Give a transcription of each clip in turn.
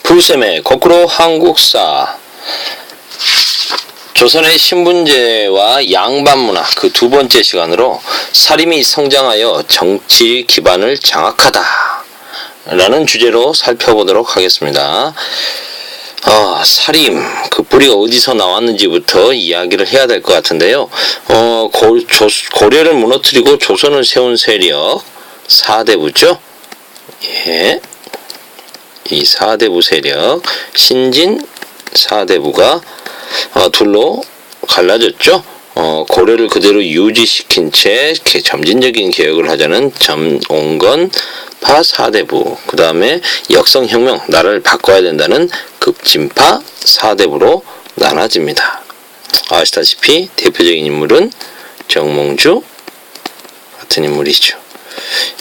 불쌤의 거꾸로 한국사. 조선의 신분제와 양반문화 그 두 번째 시간으로 사림이 성장하여 정치 기반을 장악하다 라는 주제로 살펴보도록 하겠습니다. 사림 그 뿌리가 어디서 나왔는지부터 이야기를 해야 될 것 같은데요. 고려를 무너뜨리고 조선을 세운 세력 사대부죠. 예. 이 사대부 세력 신진 사대부가 둘로 갈라졌죠. 고려를 그대로 유지시킨 채 점진적인 개혁을 하자는 정옹건파 사대부, 그 다음에 역성혁명 나라를 바꿔야 된다는 급진파 사대부로 나눠집니다. 아시다시피 대표적인 인물은 정몽주 같은 인물이죠.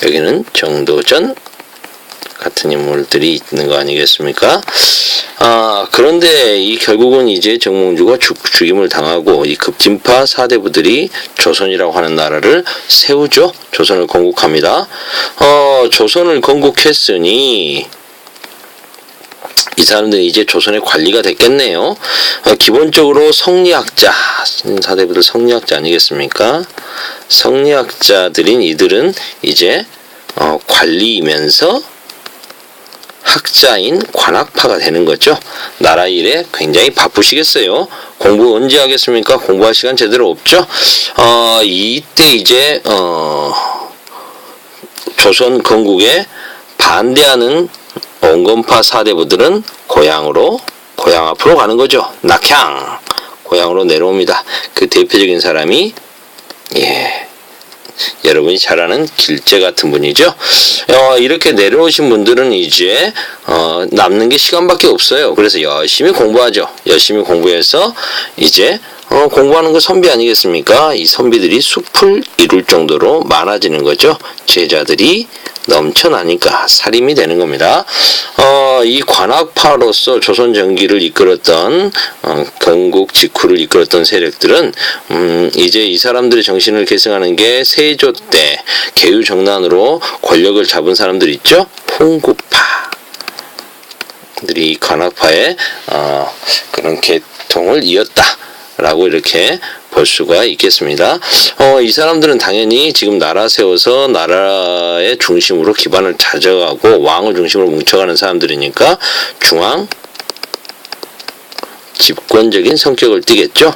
여기는 정도전 같은 인물들이 있는 거 아니겠습니까? 그런데 결국은 이제 정몽주가 죽임을 당하고 이 급진파 사대부들이 조선이라고 하는 나라를 세우죠. 조선을 건국합니다. 조선을 건국했으니 이 사람들이 이제 조선의 관리가 됐겠네요. 기본적으로 성리학자, 사대부들 성리학자 아니겠습니까? 성리학자들인 이들은 이제 관리이면서 학자인 관학파가 되는 거죠. 나라 일에 굉장히 바쁘시겠어요. 공부 언제 하겠습니까? 공부할 시간 제대로 없죠. 이때 이제 조선 건국에 반대하는 온건파 사대부들은 고향 앞으로 가는 거죠. 낙향 고향으로 내려옵니다. 그 대표적인 사람이 여러분이 잘 아는 길제 같은 분이죠. 이렇게 내려오신 분들은 이제 남는 게 시간밖에 없어요. 그래서 열심히 공부하죠. 열심히 공부해서 이제 공부하는 거 선비 아니겠습니까? 이 선비들이 숲을 이룰 정도로 많아지는 거죠. 제자들이 넘쳐나니까 살림이 되는 겁니다. 이 관학파로서 조선 전기를 이끌었던 건국 직후를 이끌었던 세력들은 이제 이 사람들의 정신을 계승하는 게 세조 때 계유정난으로 권력을 잡은 사람들 있죠. 풍구파들이 관학파의 그런 계통을 이었다라고 이렇게 볼 수가 있겠습니다. 이 사람들은 당연히 지금 나라 세워서 나라의 중심으로 기반을 다져가고 왕을 중심으로 뭉쳐가는 사람들이니까 중앙 집권적인 성격을 띠겠죠.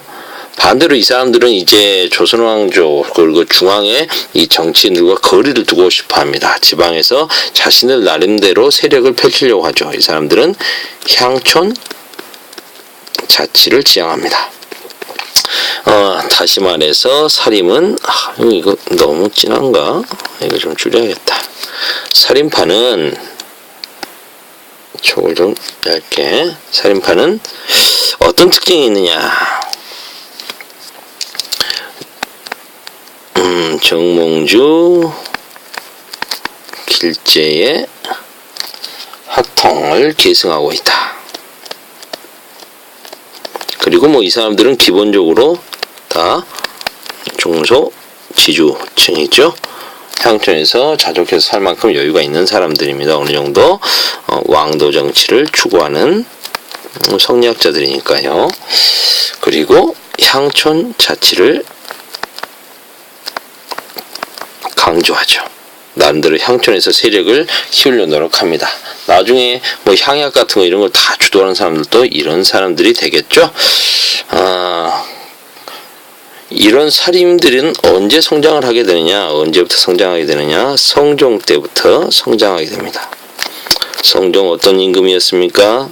반대로 이 사람들은 이제 조선왕조 그리고 중앙에 이 정치인들과 거리를 두고 싶어 합니다. 지방에서 자신들 나름대로 세력을 펼치려고 하죠. 이 사람들은 향촌 자치를 지향합니다. 다시 말해서 사림은 이거 너무 진한가? 이거 좀 줄여야겠다. 사림파는 촉을 좀 얇게. 사림파는 어떤 특징이 있느냐? 정몽주 길제의 학통을 계승하고 있다. 그리고 이 사람들은 기본적으로 다 중소 지주층이죠. 향촌에서 자족해서 살 만큼 여유가 있는 사람들입니다. 어느 정도 왕도 정치를 추구하는 성리학자들이니까요. 그리고 향촌 자치를 강조하죠. 나름대로 향촌에서 세력을 키우려 노력합니다. 나중에 향약 같은 거 이런 걸 다 주도하는 사람들도 이런 사람들이 되겠죠. 이런 사림들은 언제 성장을 하게 되느냐? 언제부터 성장하게 되느냐? 성종 때부터 성장하게 됩니다. 성종 어떤 임금이었습니까?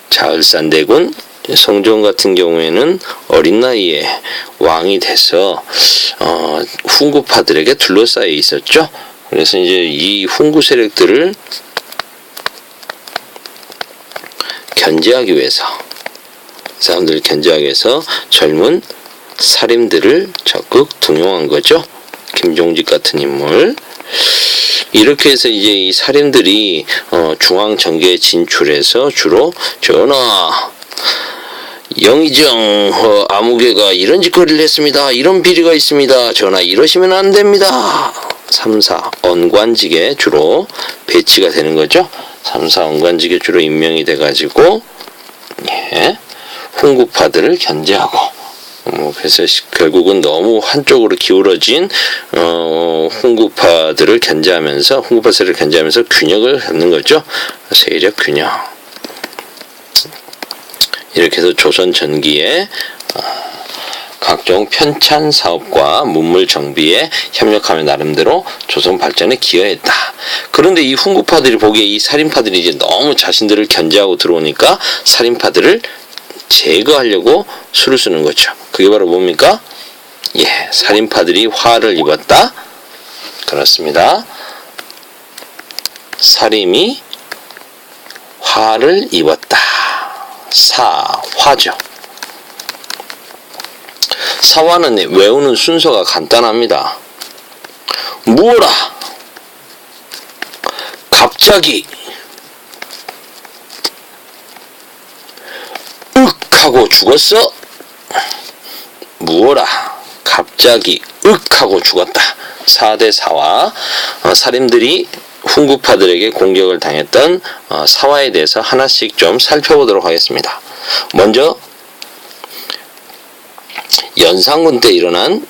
자을산대군 성종 같은 경우에는 어린 나이에 왕이 돼서 훈구파들에게 둘러싸여 있었죠. 그래서 이제 이 훈구 세력들을 견제하기 위해서, 사람들을 견제하기 위해서 젊은 사림들을 적극 등용한 거죠. 김종직 같은 인물. 이렇게 해서 이제 이 사림들이 중앙 정계에 진출해서 주로 전하 영의정 아무개가 이런 짓거리를 했습니다. 이런 비리가 있습니다. 전하 이러시면 안 됩니다. 3, 4 언관직에 주로 배치가 되는 거죠. 3, 4 언관직에 주로 임명이 돼가지고 예, 훈구파들을 견제하고 그래서 결국은 너무 한쪽으로 기울어진 훈구파들을 견제하면서 훈구파 세력을 견제하면서 균형을 잡는 거죠. 세력 균형. 이렇게 해서 조선 전기에 각종 편찬 사업과 문물 정비에 협력하며 나름대로 조선 발전에 기여했다. 그런데 이 훈구파들이 보기에 이 살인파들이 이제 너무 자신들을 견제하고 들어오니까 살인파들을 제거하려고 수를 쓰는 거죠. 그게 바로 뭡니까? 예, 살인파들이 화를 입었다. 그렇습니다. 살인이 화를 입었다. 사화죠. 사화는 외우는 순서가 간단합니다. 무어라. 갑자기 하고 죽었어. 무어라. 갑자기 하고 죽었다. 4대 사화. 살인들이 훈구파들에게 공격을 당했던 사화에 대해서 하나씩 좀 살펴보도록 하겠습니다. 먼저 연산군 때 일어난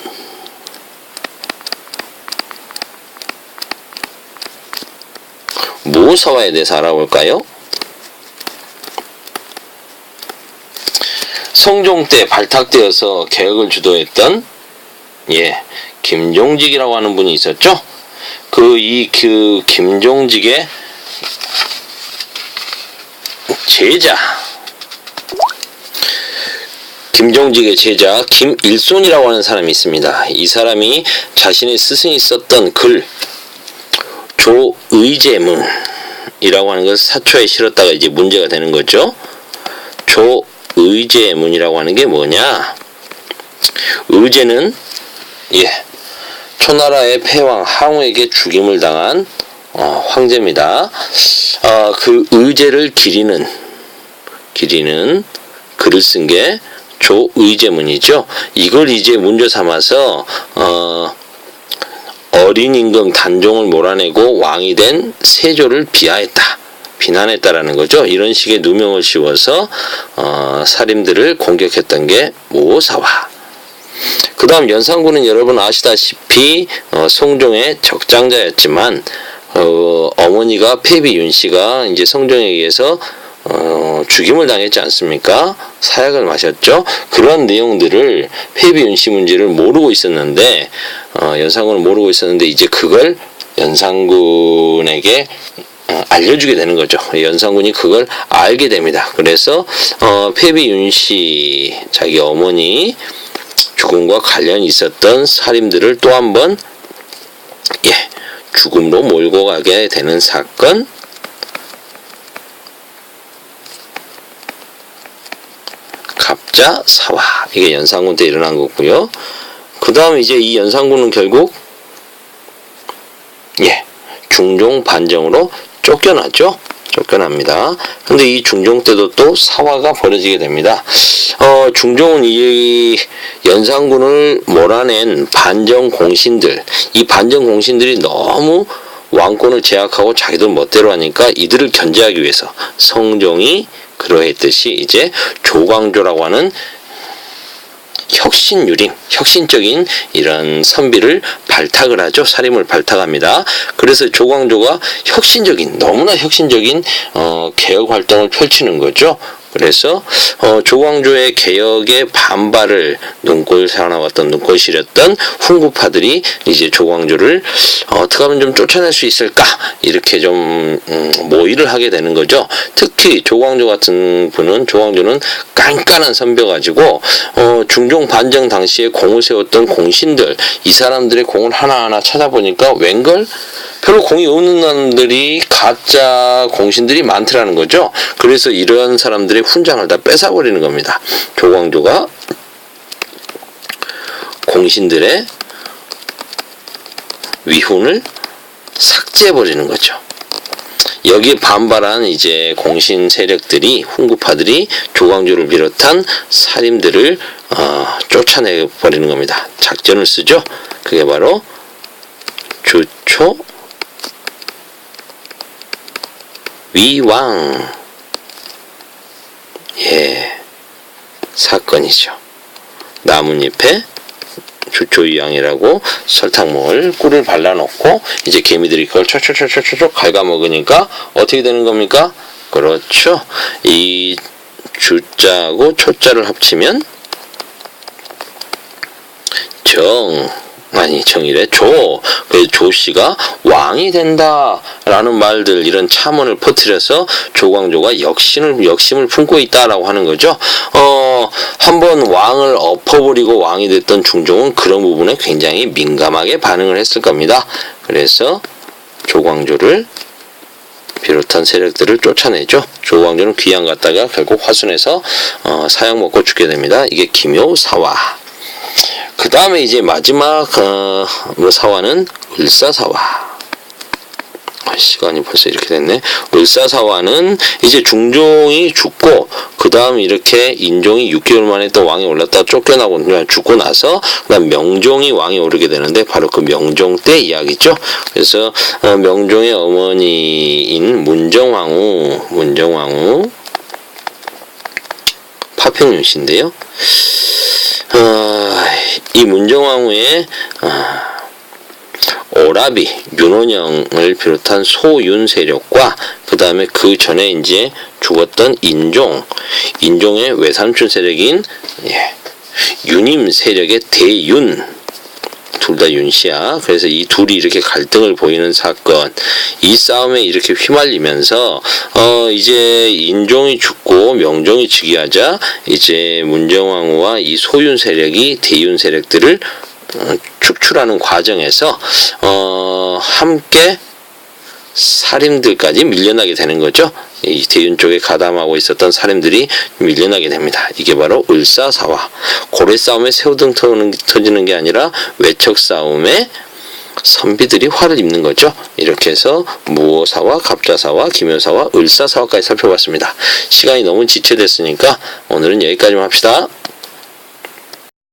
모사화에 대해서 알아볼까요? 성종 때 발탁되어서 개혁을 주도했던 김종직이라고 하는 분이 있었죠. 그 김종직의 제자, 김종직의 제자 김일손이라고 하는 사람이 있습니다. 이 사람이 자신의 스승이 썼던 글 조의제문이라고 하는 것을 사초에 실었다가 이제 문제가 되는 거죠. 조의제문이라고 하는 게 뭐냐? 의제는 초나라의 패왕 항우에게 죽임을 당한 황제입니다. 그 의제를 기리는 글을 쓴 게 조의제문이죠. 이걸 이제 문제 삼아서 어린 임금 단종을 몰아내고 왕이 된 세조를 비난했다라는 거죠. 이런 식의 누명을 씌워서 살인들을 공격했던 게 모사화. 그 다음 연산군은 여러분 아시다시피 성종의 적장자였지만 어머니가 폐비 윤씨가 이제 성종에 의해서 죽임을 당했지 않습니까? 사약을 마셨죠. 그런 내용들을 폐비 윤씨 문제를 모르고 있었는데 연산군은 모르고 있었는데 이제 그걸 연산군에게 알려주게 되는 거죠. 연산군이 그걸 알게 됩니다. 그래서 폐비 윤씨 자기 어머니 죽음과 관련이 있었던 살인들을 또 한 번 죽음으로 몰고 가게 되는 사건, 갑자사화. 이게 연산군 때 일어난 거고요. 그 다음 이제 이 연산군은 결국 중종 반정으로 쫓겨납니다. 근데 이 중종 때도 또 사화가 벌어지게 됩니다. 중종은 이 연산군을 몰아낸 반정 공신들, 이 반정 공신들이 너무 왕권을 제약하고 자기들 멋대로 하니까 이들을 견제하기 위해서 성종이 그러했듯이 이제 조광조라고 하는 혁신적인 이런 선비를 발탁을 하죠. 살인을 발탁합니다. 그래서 조광조가 너무나 혁신적인 개혁 활동을 펼치는 거죠. 그래서 조광조의 개혁에 반발을 눈꼴 시렸던 훈구파들이 이제 조광조를 어떻게 하면 좀 쫓아낼 수 있을까 이렇게 좀 모의를 하게 되는 거죠. 특히 조광조는 깐깐한 선비가지고 중종 반정 당시에 공을 세웠던 공신들, 이 사람들의 공을 하나하나 찾아보니까 웬걸 별로 공이 없는 사람들이 가짜 공신들이 많더라는 거죠. 그래서 이러한 사람들의 훈장을 다 뺏어버리는 겁니다. 조광조가 공신들의 위훈을 삭제해버리는 거죠. 여기에 반발한 이제 공신 세력들이, 훈구파들이 조광조를 비롯한 살인들을 쫓아내버리는 겁니다. 작전을 쓰죠. 그게 바로 주초 위왕 사건이죠. 나뭇잎에 주초위왕이라고 설탕물 꿀을 발라놓고 이제 개미들이 그걸 촉촉촉촉촉 갉아먹으니까 어떻게 되는 겁니까? 그렇죠. 이 주자하고 초자를 합치면 정이래 조. 그래서 조씨가 왕이 된다라는 말들, 이런 첨언을 퍼뜨려서 조광조가 역심을 품고 있다라고 하는 거죠. 한번 왕을 엎어버리고 왕이 됐던 중종은 그런 부분에 굉장히 민감하게 반응을 했을 겁니다. 그래서 조광조를 비롯한 세력들을 쫓아내죠. 조광조는 귀양 갔다가 결국 화순에서 사형 먹고 죽게 됩니다. 이게 기묘사화. 그 다음에 이제 마지막 사화는 을사사화. 시간이 벌써 이렇게 됐네. 을사사화는 이제 중종이 죽고 그 다음 이렇게 인종이 6개월 만에 또 왕이 올랐다 쫓겨나고 그냥 죽고 나서 그다음 명종이 왕이 오르게 되는데 바로 그 명종 때 이야기죠. 그래서 명종의 어머니인 문정왕후 파평윤 씨인데요. 이 문정왕후의 오라비, 윤원영을 비롯한 소윤 세력과 그 다음에 그 전에 이제 죽었던 인종의 외삼촌 세력인 윤임 세력의 대윤, 둘 다 윤씨야. 그래서 이 둘이 이렇게 갈등을 보이는 사건, 이 싸움에 이렇게 휘말리면서 이제 인종이 죽고 명종이 즉위하자 이제 문정왕후와 이 소윤 세력이 대윤 세력들을 축출하는 과정에서 함께 살인들까지 밀려나게 되는 거죠. 이 대윤 쪽에 가담하고 있었던 살인들이 밀려나게 됩니다. 이게 바로 을사사화. 고래 싸움에 새우등 터지는 게 아니라 외척 싸움에 선비들이 화를 입는 거죠. 이렇게 해서 무오사화, 갑자사화, 기묘사화, 을사사화까지 살펴봤습니다. 시간이 너무 지체됐으니까 오늘은 여기까지만 합시다.